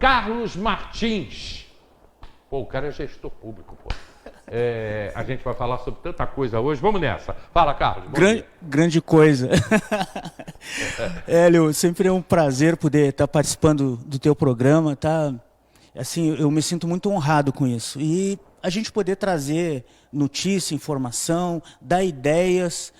Carlos Martins. Pô, o cara é gestor público, pô. A gente vai falar sobre tanta coisa hoje. Vamos nessa. Fala, Carlos. Grande coisa. Hélio, sempre é um prazer poder estar participando do teu programa, tá? Assim, eu me sinto muito honrado com isso. E a gente poder trazer notícia, informação, dar ideias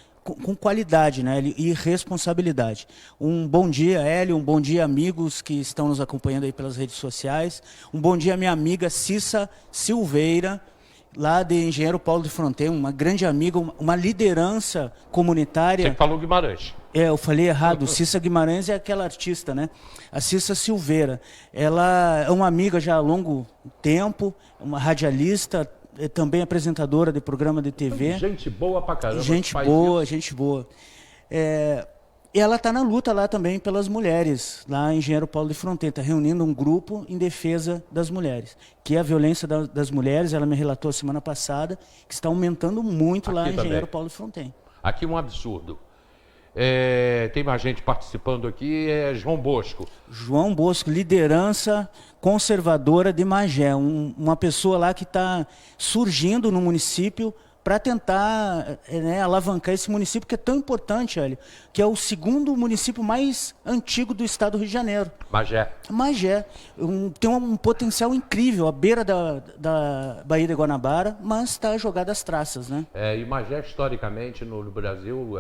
com qualidade, né, e responsabilidade. Um bom dia, Hélio, um bom dia, amigos que estão nos acompanhando aí pelas redes sociais. Um bom dia, minha amiga Cissa Silveira, lá de Engenheiro Paulo de Fronten, uma grande amiga, uma liderança comunitária. Você falou Guimarães. Eu falei errado. Cissa Guimarães é aquela artista, né? A Cissa Silveira. Ela é uma amiga já há longo tempo, uma radialista, também apresentadora de programa de TV. Gente boa pra caramba. Gente boa. E ela está na luta lá também pelas mulheres, lá em Engenheiro Paulo de Fronten, está reunindo um grupo em defesa das mulheres. Que a violência das mulheres, ela me relatou semana passada, que está aumentando muito lá em Engenheiro Paulo de Fronten. Aqui um absurdo. Tem mais gente participando aqui, João Bosco. João Bosco, liderança conservadora de Magé, uma pessoa lá que está surgindo no município para tentar alavancar esse município que é tão importante, Hélio, que é o segundo município mais antigo do estado do Rio de Janeiro. Magé. Tem um potencial incrível, à beira da Baía de Guanabara, mas está jogado às traças, né? E Magé, historicamente, no Brasil,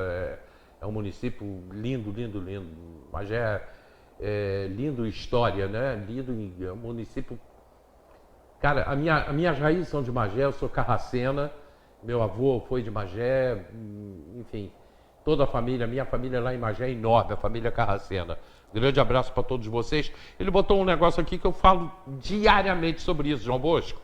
é um município lindo. Magé é lindo em história, né? É um município... Cara, as minhas raízes são de Magé, eu sou carracena. Meu avô foi de Magé, enfim, toda a família, minha família lá em Magé é enorme, a família Carracena. Grande abraço para todos vocês. Ele botou um negócio aqui que eu falo diariamente sobre isso, João Bosco.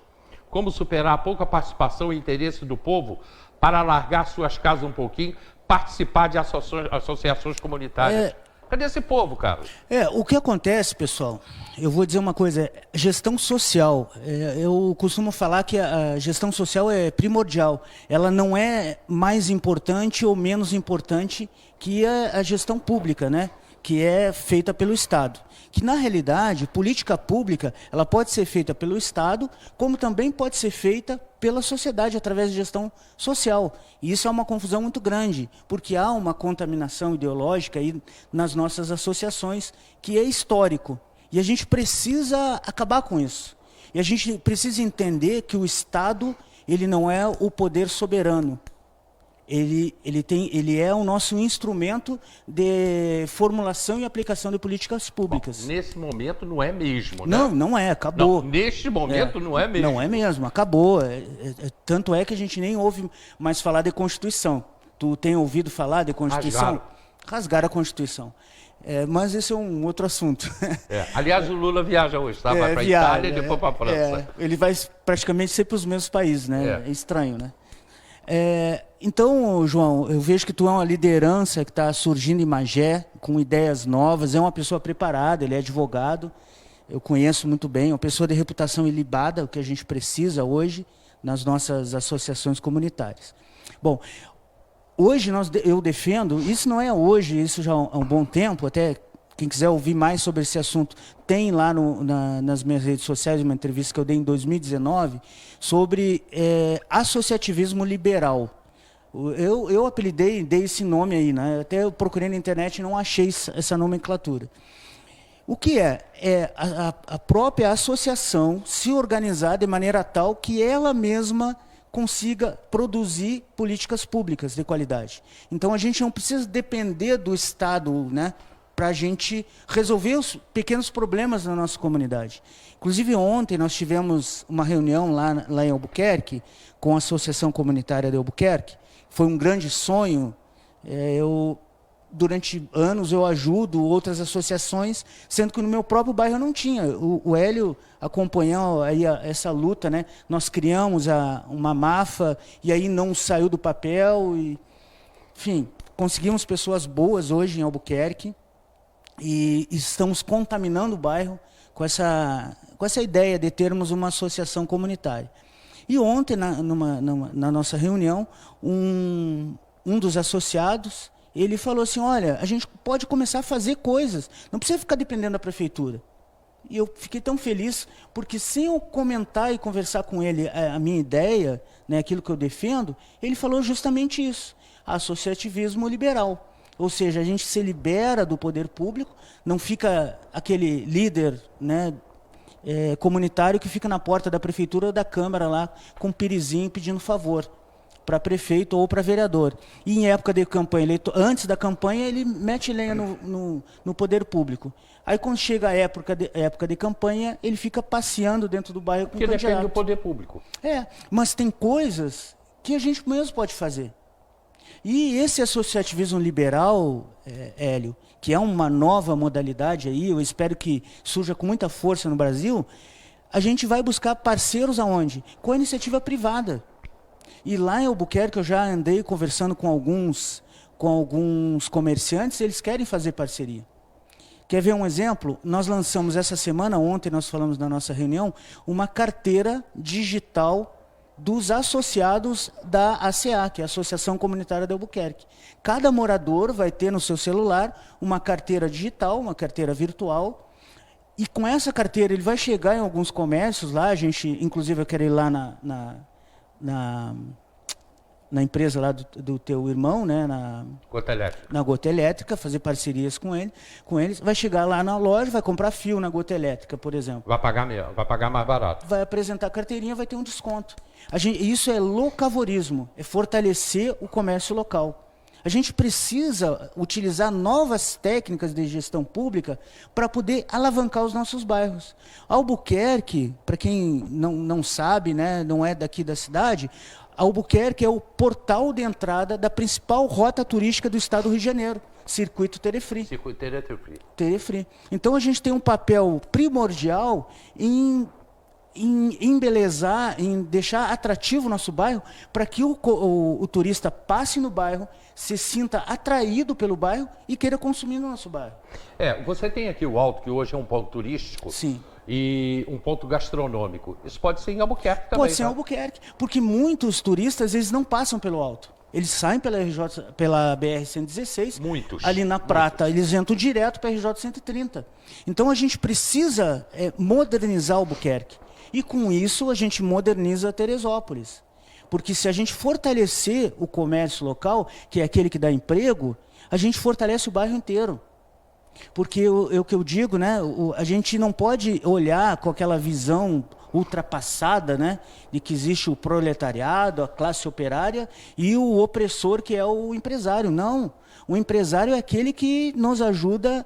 Como superar a pouca participação e interesse do povo para alargar suas casas um pouquinho, participar de associações comunitárias. Cadê esse povo, Carlos? O que acontece, pessoal, eu vou dizer uma coisa, gestão social. Eu costumo falar que a gestão social é primordial. Ela não é mais importante ou menos importante que a gestão pública, né? Que é feita pelo Estado. Que, na realidade, política pública, ela pode ser feita pelo Estado, como também pode ser feita pela sociedade, através de gestão social. E isso é uma confusão muito grande, porque há uma contaminação ideológica aí nas nossas associações, que é histórico. E a gente precisa acabar com isso. E a gente precisa entender que o Estado, ele não é o poder soberano. Ele é o nosso instrumento de formulação e aplicação de políticas públicas. Bom, nesse momento não é mesmo, né? Não é, acabou. Não, neste momento não é mesmo. Não é mesmo, acabou. Tanto é que a gente nem ouve mais falar de Constituição. Tu tem ouvido falar de Constituição? Rasgaram a Constituição. Mas esse é um outro assunto. Aliás, o Lula viaja hoje, tá? Vai para a Itália e depois para a França. Ele vai praticamente sempre para os mesmos países, né? É estranho, né? Então, João, eu vejo que tu é uma liderança que está surgindo em Magé, com ideias novas, é uma pessoa preparada, ele é advogado, eu conheço muito bem, uma pessoa de reputação ilibada, o que a gente precisa hoje nas nossas associações comunitárias. Bom, hoje eu defendo, isso não é hoje, isso já há um bom tempo, até quem quiser ouvir mais sobre esse assunto, tem lá nas minhas redes sociais uma entrevista que eu dei em 2019 sobre associativismo liberal. Eu dei esse nome aí, né? Até eu procurei na internet e não achei essa nomenclatura. O que é? É a própria associação se organizar de maneira tal que ela mesma consiga produzir políticas públicas de qualidade. Então a gente não precisa depender do Estado, né, para a gente resolver os pequenos problemas na nossa comunidade. Inclusive ontem nós tivemos uma reunião lá em Albuquerque, com a Associação Comunitária de Albuquerque. Foi um grande sonho. Durante anos eu ajudo outras associações, sendo que no meu próprio bairro eu não tinha. O Hélio acompanhou aí essa luta, né? Nós criamos uma MAFA e aí não saiu do papel. Enfim, conseguimos pessoas boas hoje em Albuquerque e estamos contaminando o bairro com essa ideia de termos uma associação comunitária. E ontem, na nossa reunião, um dos associados, ele falou assim, olha, a gente pode começar a fazer coisas, não precisa ficar dependendo da prefeitura. E eu fiquei tão feliz, porque sem eu comentar e conversar com ele a minha ideia, né, aquilo que eu defendo, ele falou justamente isso, associativismo liberal. Ou seja, a gente se libera do poder público, não fica aquele líder, né, comunitário que fica na porta da prefeitura ou da Câmara lá com um pirizinho pedindo favor para prefeito ou para vereador. E em época de campanha, antes da campanha, ele mete lenha no poder público. Aí quando chega a época de campanha, ele fica passeando dentro do bairro com o candidato. Porque depende do poder público. Mas tem coisas que a gente mesmo pode fazer. E esse associativismo liberal, Hélio, que é uma nova modalidade aí, eu espero que surja com muita força no Brasil, a gente vai buscar parceiros aonde? Com a iniciativa privada. E lá em Albuquerque eu já andei conversando com alguns comerciantes, eles querem fazer parceria. Quer ver um exemplo? Nós lançamos essa semana, ontem nós falamos na nossa reunião, uma carteira digital dos associados da ACA, que é a Associação Comunitária de Albuquerque. Cada morador vai ter no seu celular uma carteira digital, uma carteira virtual, e com essa carteira ele vai chegar em alguns comércios lá, a gente, inclusive eu quero ir lá na empresa lá do teu irmão, né, na Gota Elétrica, fazer parcerias com eles, vai chegar lá na loja, vai comprar fio na Gota Elétrica, por exemplo. Vai pagar mais barato. Vai apresentar a carteirinha, vai ter um desconto. Isso é locavorismo, é fortalecer o comércio local. A gente precisa utilizar novas técnicas de gestão pública para poder alavancar os nossos bairros. Albuquerque, para quem não sabe, né, não é daqui da cidade, Albuquerque é o portal de entrada da principal rota turística do estado do Rio de Janeiro, Circuito Telefri. Telefri. Então a gente tem um papel primordial em embelezar, em deixar atrativo o nosso bairro, para que o turista passe no bairro, se sinta atraído pelo bairro e queira consumir no nosso bairro. Você tem aqui o Alto, que hoje é um ponto turístico. Sim. E um ponto gastronômico. Isso pode ser em Albuquerque também. Pode ser em Albuquerque, porque muitos turistas, eles não passam pelo Alto. Eles saem pela BR-116, ali na Prata, eles entram direto para a RJ-130. Então a gente precisa modernizar Albuquerque. E com isso a gente moderniza Teresópolis. Porque se a gente fortalecer o comércio local, que é aquele que dá emprego, a gente fortalece o bairro inteiro. Porque o que eu digo, né, a gente não pode olhar com aquela visão ultrapassada, né, de que existe o proletariado, a classe operária e o opressor, que é o empresário. Não, o empresário é aquele que nos ajuda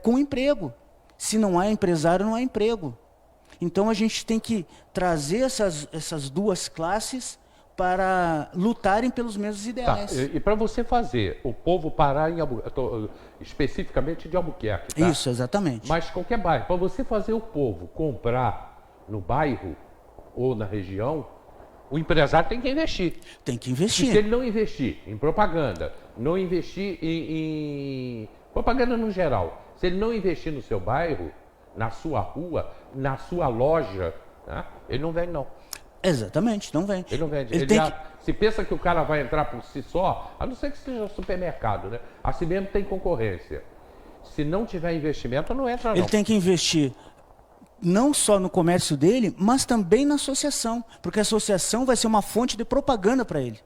com emprego. Se não há empresário, não há emprego. Então a gente tem que trazer essas duas classes para lutarem pelos mesmos ideais. E para você fazer o povo parar em Albuquerque, especificamente de Albuquerque, tá? Isso, exatamente. Mas qualquer bairro, para você fazer o povo comprar no bairro ou na região, o empresário tem que investir. Tem que investir. E se ele não investir em propaganda, não investir em propaganda no geral, se ele não investir no seu bairro, na sua rua, na sua loja, né, ele não vende, não. Exatamente, não vende. Ele não vende. Se pensa que o cara vai entrar por si só, a não ser que seja supermercado, né? Assim mesmo tem concorrência. Se não tiver investimento, não entra, não. Ele tem que investir não só no comércio dele, mas também na associação, porque a associação vai ser uma fonte de propaganda para ele.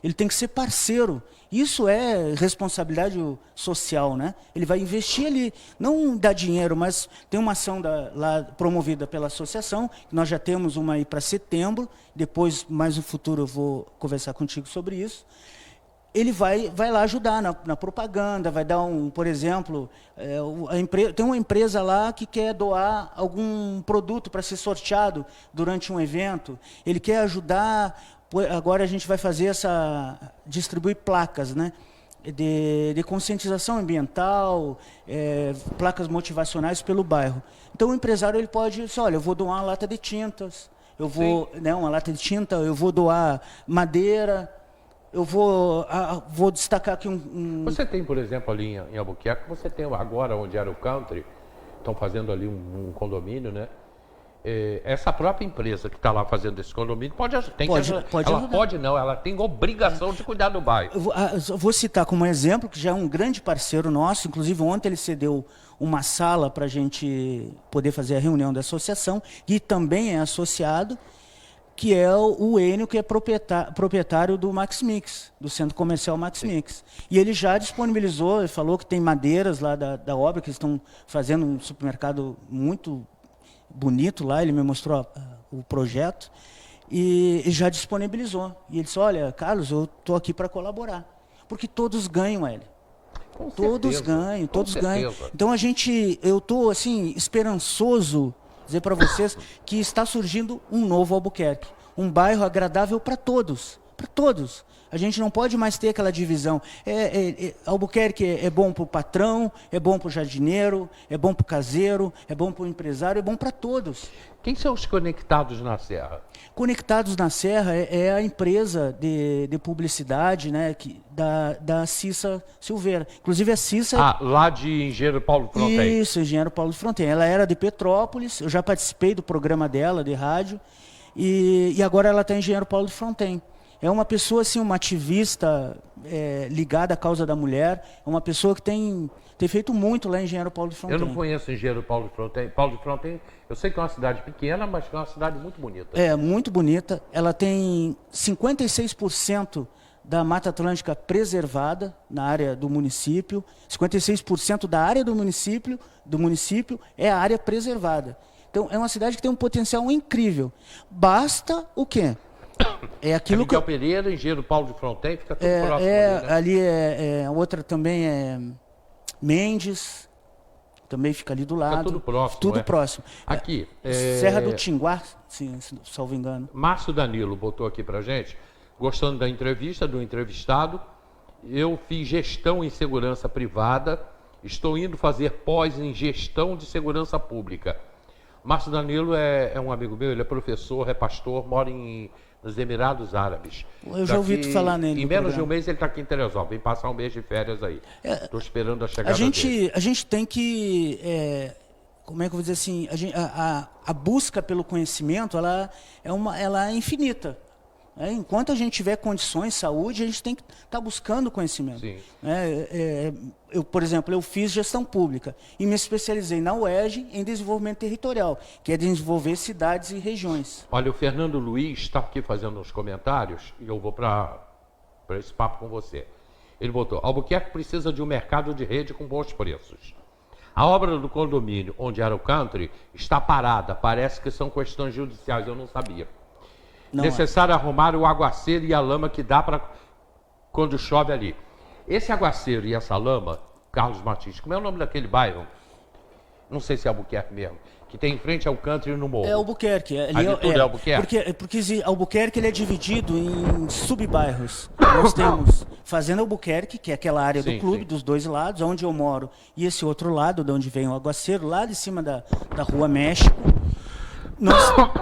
Ele tem que ser parceiro. Isso é responsabilidade social, né? Ele vai investir ali, não dá dinheiro, mas tem uma ação lá promovida pela associação, nós já temos uma aí para setembro, depois, mais no futuro, eu vou conversar contigo sobre isso. Ele vai lá ajudar na propaganda, vai dar por exemplo, tem uma empresa lá que quer doar algum produto para ser sorteado durante um evento, ele quer ajudar. Agora a gente vai fazer distribuir placas, né, de conscientização ambiental, placas motivacionais pelo bairro. Então o empresário ele pode dizer, olha, eu vou doar uma lata de tintas, uma lata de tinta, eu vou doar madeira, eu vou destacar aqui Você tem, por exemplo, ali em Albuquerque, você tem agora onde era o country, estão fazendo ali um condomínio, né? essa própria empresa que está lá fazendo esse condomínio pode Pode ela ajudar. pode não, ela tem obrigação de cuidar do bairro. Eu vou citar como exemplo, que já é um grande parceiro nosso, inclusive ontem ele cedeu uma sala para a gente poder fazer a reunião da associação, e também é associado, que é o Enio, que é proprietário do Max Mix, do centro comercial Max Mix. E ele já disponibilizou, ele falou que tem madeiras lá da obra, que eles estão fazendo um supermercado muito bonito lá, ele me mostrou o projeto, e já disponibilizou. E ele disse, olha, Carlos, eu estou aqui para colaborar. Porque todos ganham, Hélio. Todos ganham, todos ganham. Então eu estou assim, esperançoso dizer para vocês que está surgindo um novo Albuquerque, um bairro agradável para todos, para todos. A gente não pode mais ter aquela divisão. Albuquerque é bom para o patrão, é bom para o jardineiro, é bom para o caseiro, é bom para o empresário, é bom para todos. Quem são os Conectados na Serra? Conectados na Serra é a empresa de publicidade, né, da Cissa Silveira. Inclusive a Cissa... lá de Engenheiro Paulo Fronten. Isso, Engenheiro Paulo Fronten. Ela era de Petrópolis, eu já participei do programa dela, de rádio, e agora ela está em Engenheiro Paulo Fronten. É uma pessoa, assim, uma ativista ligada à causa da mulher, é uma pessoa que tem feito muito lá em Engenheiro Paulo de Fronten. Eu não conheço Engenheiro Paulo de Fronten. Paulo de Fronten, eu sei que é uma cidade pequena, mas que é uma cidade muito bonita. É, muito bonita. Ela tem 56% da Mata Atlântica preservada na área do município. 56% da área do município é a área preservada. Então, é uma cidade que tem um potencial incrível. Basta o quê? É aquilo Miguel Pereira, Engenheiro Paulo de Fronten, fica tudo próximo. Ali, outra também é Mendes, também fica ali do lado. Fica tudo próximo. Tudo próximo. Aqui. Serra do Tinguá, se salvo engano. Márcio Danilo botou aqui pra gente, gostando da entrevista, do entrevistado. Eu fiz gestão em segurança privada, estou indo fazer pós em gestão de segurança pública. Márcio Danilo é um amigo meu, ele é professor, é pastor, mora nos Emirados Árabes. Eu já ouvi tu falar nele. Em menos de um mês ele está aqui em Teresópolis, vem passar um mês de férias aí. Estou esperando a chegada dele. A gente tem que, como é que eu vou dizer assim, a busca pelo conhecimento, ela é infinita. Enquanto a gente tiver condições, saúde, a gente tem que estar buscando conhecimento. Sim. Eu, por exemplo, eu fiz gestão pública e me especializei na UERJ em desenvolvimento territorial, que é desenvolver cidades e regiões. Olha, o Fernando Luiz está aqui fazendo uns comentários e eu vou para esse papo com você. Ele botou, Albuquerque precisa de um mercado de rede com bons preços. A obra do condomínio, onde era o country, está parada. Parece que são questões judiciais, eu não sabia. Necessário arrumar o aguaceiro e a lama que dá para quando chove ali. Esse aguaceiro e essa lama, Carlos Martins, como é o nome daquele bairro? Não sei se é Albuquerque mesmo, que tem em frente ao country e no morro. É Albuquerque. Ali tudo é Albuquerque? Porque Albuquerque ele é dividido em subbairros. Nós temos Fazenda Albuquerque, que é aquela área do clube, dos dois lados, onde eu moro, e esse outro lado, de onde vem o aguaceiro, lá de cima da Rua México.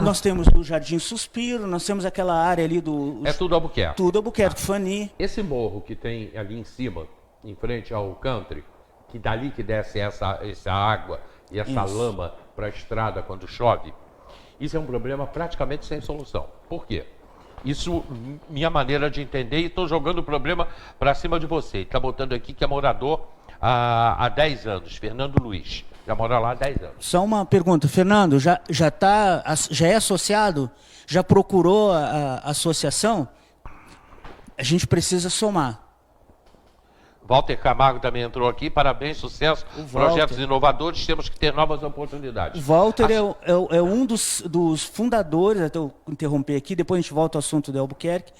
Nós temos o Jardim Suspiro, nós temos aquela área ali do... É tudo Albuquerque. Tudo Albuquerque, Fani. Esse morro que tem ali em cima, em frente ao country, que dali que desce essa água e essa lama para a estrada quando chove, isso é um problema praticamente sem solução. Por quê? Isso, minha maneira de entender, e estou jogando o problema para cima de você. Está botando aqui que é morador há 10 anos, Fernando Luiz. Já mora lá há 10 anos. Só uma pergunta, Fernando, já é associado? Já procurou a associação? A gente precisa somar. Walter Camargo também entrou aqui, parabéns, sucesso, projetos inovadores, temos que ter novas oportunidades. O Walter é um dos fundadores, até eu interromper aqui, depois a gente volta ao assunto do Albuquerque,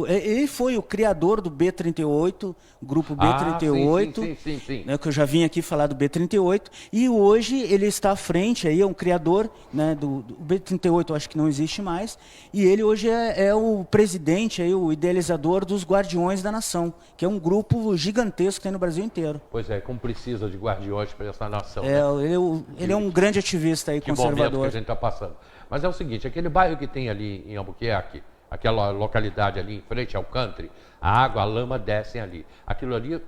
ele foi o criador do B38, grupo B38, sim. Né, que eu já vim aqui falar do B38, e hoje ele está à frente, aí é um criador, né, do B38, eu acho que não existe mais, e ele hoje é o presidente, aí, o idealizador dos Guardiões da Nação, que é um grupo gigantesco que tem no Brasil inteiro. Pois é, como precisa de guardiões para essa nação. Ele é um grande ativista aí, conservador. Que momento que a gente está passando. Mas é o seguinte, aquele bairro que tem ali em Albuquerque, aquela localidade ali em frente ao country, a água, a lama descem ali. Aquilo ali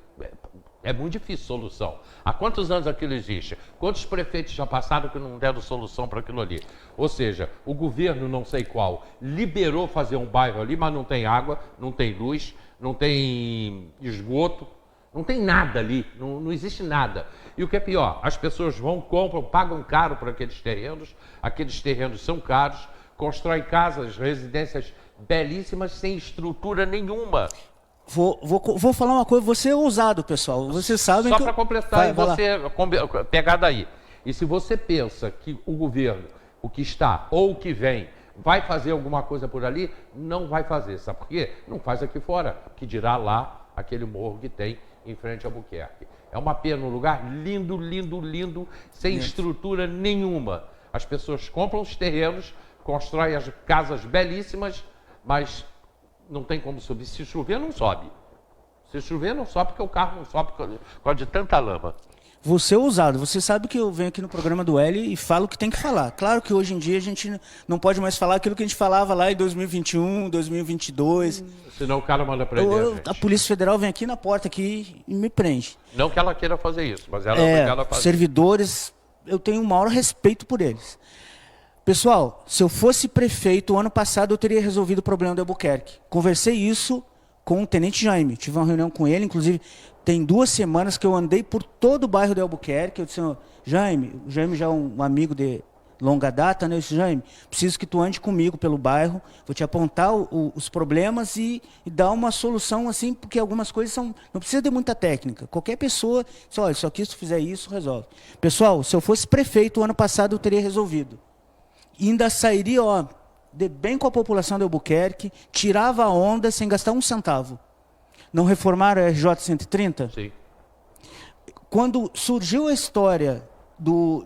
É muito difícil solução. Há quantos anos aquilo existe? Quantos prefeitos já passaram que não deram solução para aquilo ali? Ou seja, o governo, não sei qual, liberou fazer um bairro ali, mas não tem água, não tem luz, não tem esgoto, não tem nada ali, não existe nada. E o que é pior, as pessoas vão, compram, pagam caro por aqueles terrenos são caros, constroem casas, residências belíssimas, sem estrutura nenhuma. Vou falar uma coisa, você é ousado, pessoal. Vocês sabem Só que... para completar, vai você pegar daí. E se você pensa que o governo, o que está ou o que vem, vai fazer alguma coisa por ali, não vai fazer. Sabe por quê? Não faz aqui fora, que dirá lá aquele morro que tem em frente a Albuquerque. É uma pena, um lugar lindo, lindo, lindo, sem estrutura nenhuma. As pessoas compram os terrenos, constroem as casas belíssimas, mas não tem como subir. Se chover, não sobe. Se chover, não sobe, porque o carro não sobe por causa de tanta lama. Você é ousado. Você sabe que eu venho aqui no programa do Hélio e falo o que tem que falar. Claro que hoje em dia a gente não pode mais falar aquilo que a gente falava lá em 2021, 2022. Senão o cara manda prender a Polícia Federal vem aqui na porta aqui e me prende. Não que ela queira fazer isso, mas ela é obrigada a fazer. Servidores, eu tenho o maior respeito por eles. Pessoal, se eu fosse prefeito, o ano passado eu teria resolvido o problema do Albuquerque. Conversei isso com o Tenente Jaime. Tive uma reunião com ele, inclusive tem 2 semanas que eu andei por todo o bairro de Albuquerque. Eu disse, Jaime, o Jaime já é um amigo de longa data, né? Eu disse, Jaime, preciso que tu ande comigo pelo bairro, vou te apontar os problemas e dar uma solução assim, porque algumas coisas não precisa de muita técnica. Qualquer pessoa, olha, isso aqui, se tu fizer isso, resolve. Pessoal, se eu fosse prefeito, o ano passado eu teria resolvido. E ainda sairia, de bem com a população de Albuquerque, tirava a onda sem gastar um centavo. Não reformaram a RJ 130? Sim. Quando surgiu a história do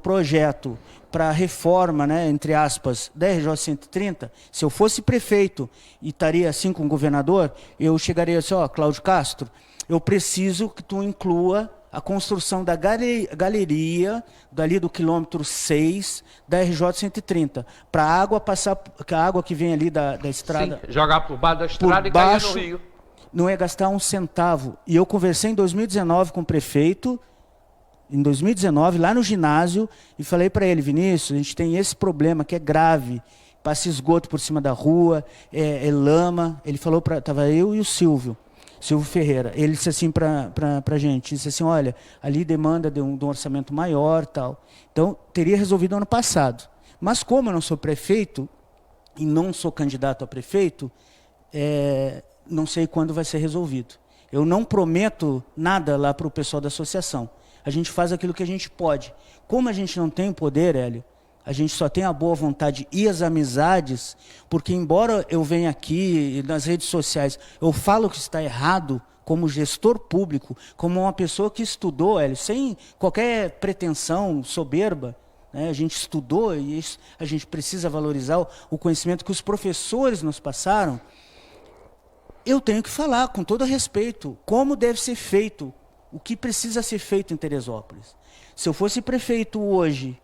projeto para a reforma, né, entre aspas, da RJ 130, se eu fosse prefeito e estaria assim com o governador, eu chegaria assim, Cláudio Castro, eu preciso que tu inclua a construção da galeria, dali do quilômetro 6, da RJ 130, para a água passar, a água que vem ali da estrada... Sim, jogar por baixo da estrada e cair no rio. Não ia gastar um centavo. E eu conversei em 2019 com o prefeito, em 2019, lá no ginásio, e falei para ele, Vinícius, a gente tem esse problema que é grave, passa esgoto por cima da rua, é lama. Ele falou, estava eu e o Silvio Ferreira. Ele disse assim para a gente, disse assim, olha, ali demanda de um orçamento maior, tal. Então, teria resolvido ano passado. Mas como eu não sou prefeito, e não sou candidato a prefeito, não sei quando vai ser resolvido. Eu não prometo nada lá para o pessoal da associação. A gente faz aquilo que a gente pode. Como a gente não tem poder, Hélio, a gente só tem a boa vontade e as amizades, porque embora eu venha aqui nas redes sociais, eu falo que está errado como gestor público, como uma pessoa que estudou, Hélio, sem qualquer pretensão soberba, né? A gente estudou e isso, a gente precisa valorizar o conhecimento que os professores nos passaram. Eu tenho que falar com todo respeito como deve ser feito, o que precisa ser feito em Teresópolis. Se eu fosse prefeito hoje,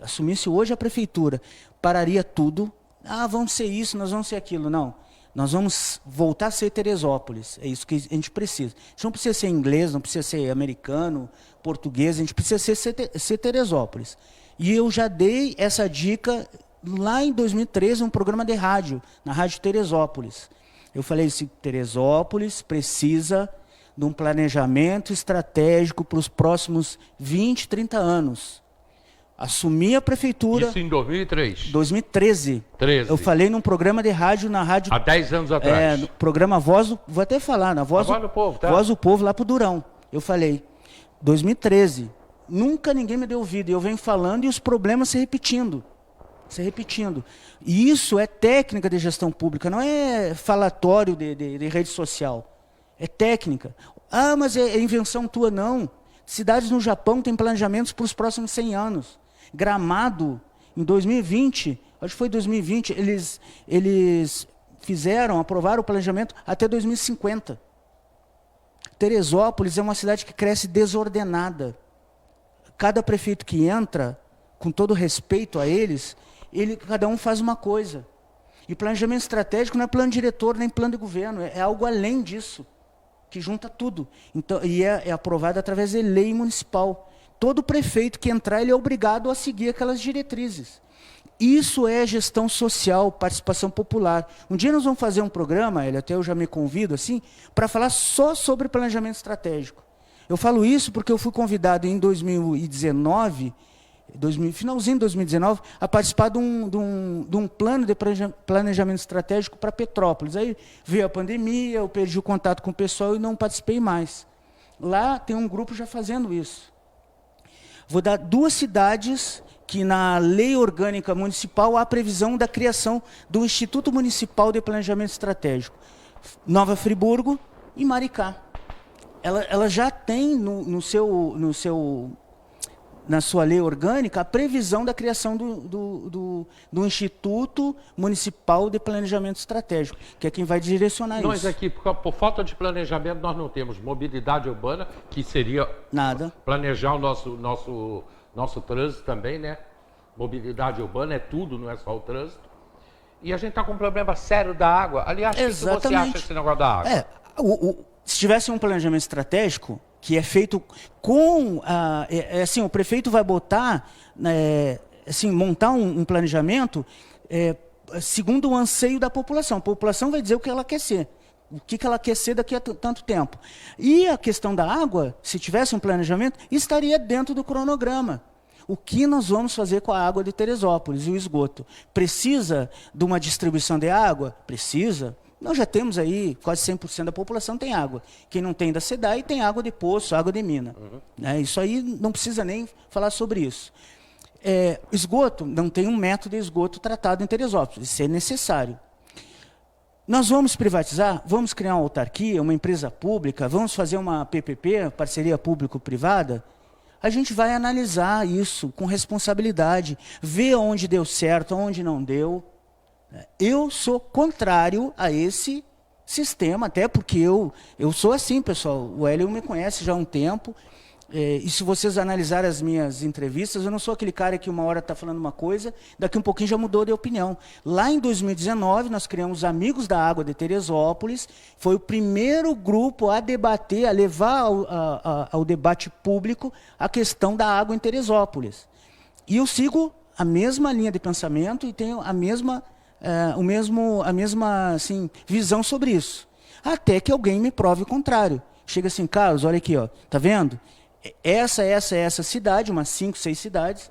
assumisse hoje a prefeitura, pararia tudo. Vamos ser isso, nós vamos ser aquilo. Não, nós vamos voltar a ser Teresópolis. É isso que a gente precisa. A gente não precisa ser inglês, não precisa ser americano, português, a gente precisa ser Teresópolis. E eu já dei essa dica lá em 2013, um programa de rádio, na Rádio Teresópolis. Eu falei assim, Teresópolis precisa de um planejamento estratégico para os próximos 20, 30 anos. Assumi a prefeitura... Isso em 2003? 2013. 13. Eu falei num programa de rádio, na rádio... Há 10 anos atrás. No programa Voz do... Vou até falar, na Voz do Povo, tá? Voz do Povo, lá pro Durão. Eu falei, 2013. Nunca ninguém me deu ouvido. E eu venho falando e os problemas se repetindo. E isso é técnica de gestão pública, não é falatório de rede social. É técnica. Mas é invenção tua, não. Cidades no Japão têm planejamentos para os próximos 100 anos. Gramado, em 2020, acho que foi 2020, eles aprovaram o planejamento até 2050. Teresópolis é uma cidade que cresce desordenada. Cada prefeito que entra, com todo respeito a eles, cada um faz uma coisa. E planejamento estratégico não é plano diretor, nem plano de governo, é algo além disso. que junta tudo. Então, e é aprovada através de lei municipal. Todo prefeito que entrar, ele é obrigado a seguir aquelas diretrizes. Isso é gestão social, participação popular. Um dia nós vamos fazer um programa, até eu já me convido assim, para falar só sobre planejamento estratégico. Eu falo isso porque eu fui convidado em 2019, finalzinho de 2019, a participar de um plano de planejamento estratégico para Petrópolis. Aí veio a pandemia, eu perdi o contato com o pessoal e não participei mais. Lá tem um grupo já fazendo isso. Vou dar 2 cidades que na lei orgânica municipal há a previsão da criação do Instituto Municipal de Planejamento Estratégico. Nova Friburgo e Maricá. Ela já tem na sua lei orgânica a previsão da criação do Instituto Municipal de Planejamento Estratégico, que é quem vai direcionar isso. Nós aqui, por falta de planejamento, nós não temos mobilidade urbana, que seria nada. Planejar o nosso trânsito também, né? Mobilidade urbana é tudo, não é só o trânsito. E a gente está com um problema sério da água. Aliás, o que você acha desse negócio da água? Se tivesse um planejamento estratégico, que é feito com... assim, o prefeito vai botar, montar um planejamento segundo o anseio da população. A população vai dizer o que ela quer ser. O que ela quer ser daqui a tanto tempo. E a questão da água, se tivesse um planejamento, estaria dentro do cronograma. O que nós vamos fazer com a água de Teresópolis e o esgoto? Precisa de uma distribuição de água? Precisa. Nós já temos aí, quase 100% da população tem água. Quem não tem da SEDAI tem água de poço, água de mina. Isso aí não precisa nem falar sobre isso. Esgoto, não tem um método de esgoto tratado em Teresópolis. Isso é necessário. Nós vamos privatizar? Vamos criar uma autarquia, uma empresa pública? Vamos fazer uma PPP, parceria público-privada? A gente vai analisar isso com responsabilidade, ver onde deu certo, onde não deu. Eu sou contrário a esse sistema, até porque eu sou assim, pessoal. O Hélio me conhece já há um tempo. E se vocês analisarem as minhas entrevistas, eu não sou aquele cara que uma hora está falando uma coisa, daqui um pouquinho já mudou de opinião. Lá em 2019, nós criamos Amigos da Água de Teresópolis, foi o primeiro grupo a debater, a levar ao debate público a questão da água em Teresópolis. E eu sigo a mesma linha de pensamento e tenho a mesma assim, visão sobre isso. Até que alguém me prove o contrário. Chega assim, Carlos, olha aqui, ó, tá vendo? Essa cidade, umas 5, 6 cidades,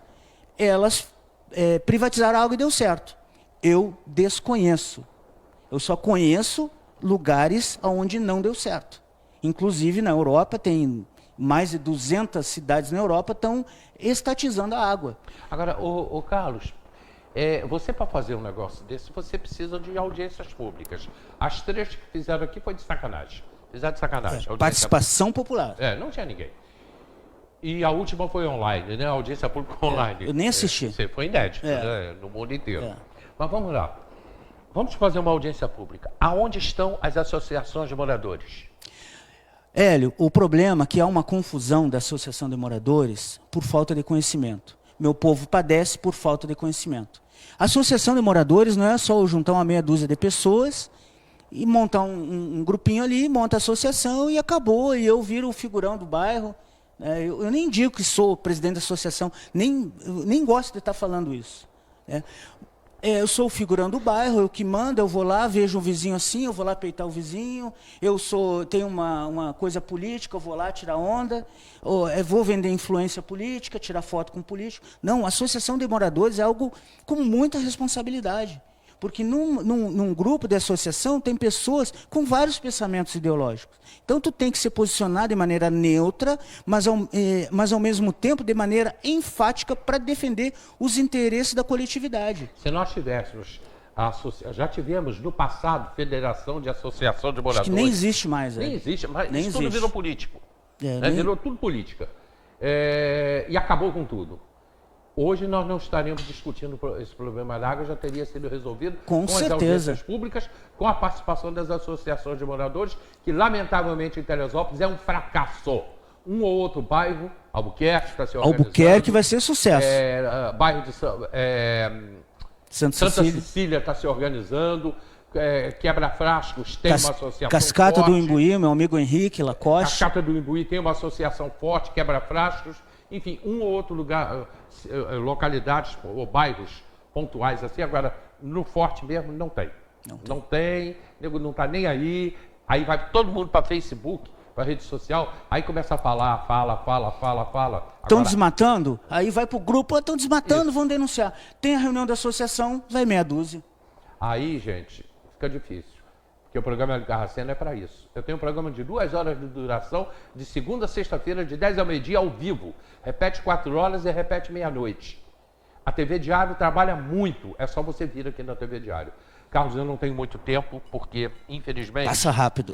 elas privatizaram a água e deu certo. Eu desconheço. Eu só conheço lugares onde não deu certo. Inclusive, na Europa, tem mais de 200 cidades na Europa estão estatizando a água. Agora, Carlos, você para fazer um negócio desse, você precisa de audiências públicas. As 3 que fizeram aqui foi de sacanagem. Fizeram de sacanagem. Participação popular. Não tinha ninguém. E a última foi online, né? A audiência pública online. Eu nem assisti. Você foi inédito, né? No mundo inteiro. Mas vamos lá. Vamos fazer uma audiência pública. Aonde estão as associações de moradores? Hélio, o problema é que há uma confusão da associação de moradores por falta de conhecimento. Meu povo padece por falta de conhecimento. A associação de moradores não é só eu juntar uma meia dúzia de pessoas e montar um grupinho ali, monta a associação e acabou. E eu viro o figurão do bairro. Eu nem digo que sou presidente da associação, nem gosto de estar falando isso. Eu sou o figurão do bairro, eu que mando, eu vou lá, vejo um vizinho assim, eu vou lá peitar o vizinho, tenho uma coisa política, eu vou lá tirar onda, vou vender influência política, tirar foto com político. Não, a associação de moradores é algo com muita responsabilidade. Porque num grupo de associação tem pessoas com vários pensamentos ideológicos. Então, tu tem que se posicionar de maneira neutra, mas ao mesmo tempo de maneira enfática para defender os interesses da coletividade. Se nós tivéssemos, já tivemos no passado, Federação de Associação de Moradores. Acho que nem existe mais. Nem existe, mas nem isso existe. Tudo virou político. Virou tudo política. E acabou com tudo. Hoje nós não estaríamos discutindo esse problema da água, já teria sido resolvido com as certeza. Audiências públicas, com a participação das associações de moradores, que lamentavelmente em Teresópolis é um fracasso. Um ou outro bairro, Albuquerque está se organizando. Albuquerque vai ser sucesso. Bairro de Santa Cecília está se organizando. Quebra-Frascos tem uma associação Cascata forte. do Imbuí, meu amigo Henrique Lacoste. Cascata do Imbuí tem uma associação forte, Quebra-Frascos. Enfim, um ou outro lugar, localidades ou bairros pontuais assim. Agora, no Forte mesmo, não tem. Não tem, o nego não está nem aí. Aí vai todo mundo para Facebook, para rede social, aí começa a falar, fala. Estão desmatando? Aí vai pro grupo, estão desmatando, vão denunciar. Tem a reunião da associação, vai meia dúzia. Aí, gente, fica difícil. Porque o programa Garracena é para isso. Eu tenho um programa de 2 horas de duração, de segunda a sexta-feira, de 10 ao meio-dia, ao vivo. Repete 4 horas e repete meia-noite. A TV Diário trabalha muito. É só você vir aqui na TV Diário. Carlos, eu não tenho muito tempo, porque, infelizmente... Passa rápido.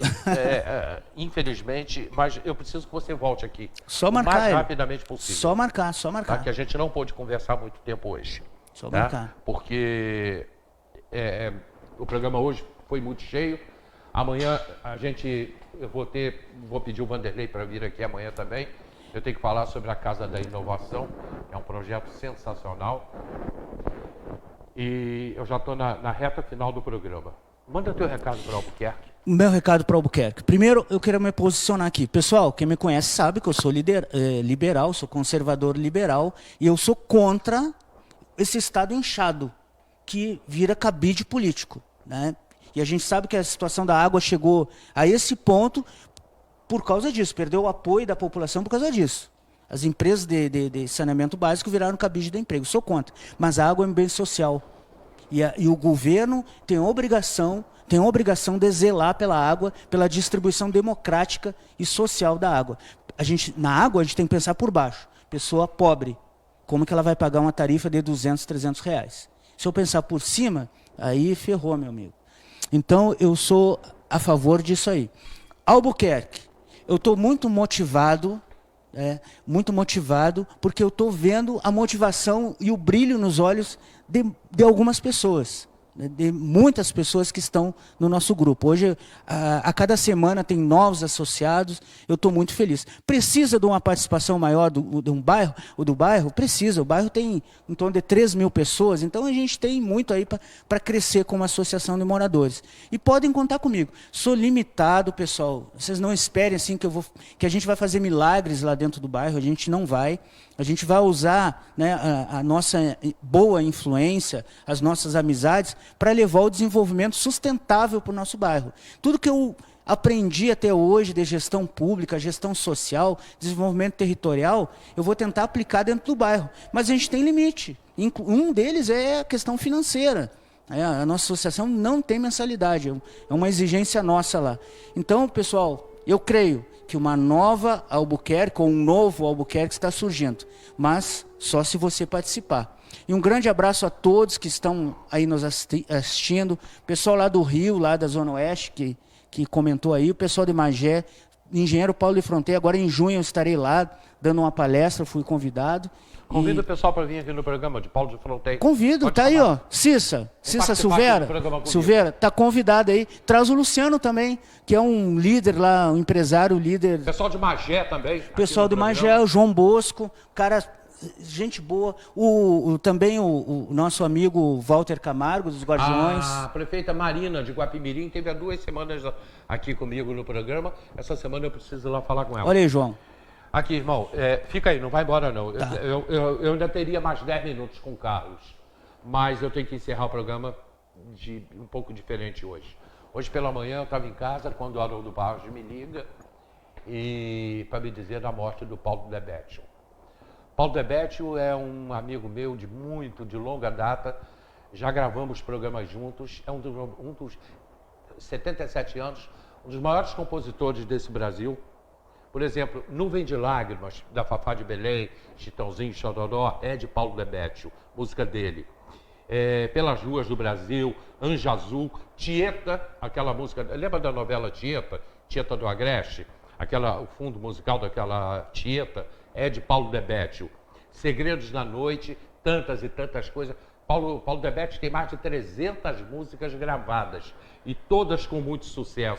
Infelizmente, mas eu preciso que você volte aqui. Só marcar o mais rapidamente possível. Só marcar. Tá? Que a gente não pôde conversar muito tempo hoje. Só marcar. Porque o programa hoje foi muito cheio. Amanhã eu vou pedir o Vanderlei para vir aqui amanhã também. Eu tenho que falar sobre a Casa da Inovação, que é um projeto sensacional. E eu já estou na reta final do programa. Manda teu recado para o Albuquerque. Meu recado para o Albuquerque. Primeiro, eu quero me posicionar aqui. Pessoal, quem me conhece sabe que eu sou liberal, sou conservador liberal, e eu sou contra esse Estado inchado, que vira cabide político, né? E a gente sabe que a situação da água chegou a esse ponto por causa disso, perdeu o apoio da população por causa disso. As empresas de saneamento básico viraram cabide de emprego. Sou contra. Mas a água é um bem social. E o governo tem obrigação de zelar pela água, pela distribuição democrática e social da água. Na água, a gente tem que pensar por baixo. Pessoa pobre, como que ela vai pagar uma tarifa de 200, 300 reais? Se eu pensar por cima, aí ferrou, meu amigo. Então, eu sou a favor disso aí. Albuquerque, eu estou muito motivado, porque eu estou vendo a motivação e o brilho nos olhos de algumas pessoas, de muitas pessoas que estão no nosso grupo. Hoje, a cada semana, tem novos associados, eu estou muito feliz. Precisa de uma participação maior de um bairro? Do bairro? Precisa. O bairro tem em torno de 3 mil pessoas, então a gente tem muito aí para crescer como associação de moradores. E podem contar comigo. Sou limitado, pessoal. Vocês não esperem assim que a gente vai fazer milagres lá dentro do bairro, a gente não vai. A gente vai usar, né, a nossa boa influência, as nossas amizades, para levar o desenvolvimento sustentável para o nosso bairro. Tudo que eu aprendi até hoje de gestão pública, gestão social, desenvolvimento territorial, eu vou tentar aplicar dentro do bairro. Mas a gente tem limite. Um deles é a questão financeira. A nossa associação não tem mensalidade, é uma exigência nossa lá. Então, pessoal, eu creio que uma nova Albuquerque, ou um novo Albuquerque está surgindo, mas só se você participar. E um grande abraço a todos que estão aí nos assistindo, pessoal lá do Rio, lá da Zona Oeste, que comentou aí, o pessoal de Magé, engenheiro Paulo de Fronteira, agora em junho eu estarei lá, dando uma palestra, fui convidado. Convido o pessoal para vir aqui no programa de Paulo de Fronteira. Convido, tá aí, ó. Cissa Silveira, tá convidado aí. Traz o Luciano também, que é um líder lá, um empresário, líder. Pessoal de Magé também. Pessoal de Magé, o João Bosco, cara, gente boa. Também o nosso amigo Walter Camargo, dos Guardiões. A prefeita Marina de Guapimirim teve há 2 semanas aqui comigo no programa. Essa semana eu preciso ir lá falar com ela. Olha aí, João. Aqui, irmão, fica aí, não vai embora não. Tá. Eu ainda teria mais 10 minutos com o Carlos, mas eu tenho que encerrar o programa um pouco diferente hoje. Hoje pela manhã eu estava em casa quando o Haroldo Barros me liga para me dizer da morte do Paulo Debetio. Paulo Debetio é um amigo meu de longa data, já gravamos programas juntos, é um dos 77 anos, um dos maiores compositores desse Brasil. Por exemplo, Nuvem de Lágrimas, da Fafá de Belém, Chitãozinho, Chororó, é de Paulo Debetio, música dele. Pelas Ruas do Brasil, Anja Azul, Tieta, aquela música, lembra da novela Tieta? Tieta do Agreste? O fundo musical daquela Tieta é de Paulo Debetio. Segredos da Noite, tantas e tantas coisas. Paulo Debetio tem mais de 300 músicas gravadas e todas com muito sucesso.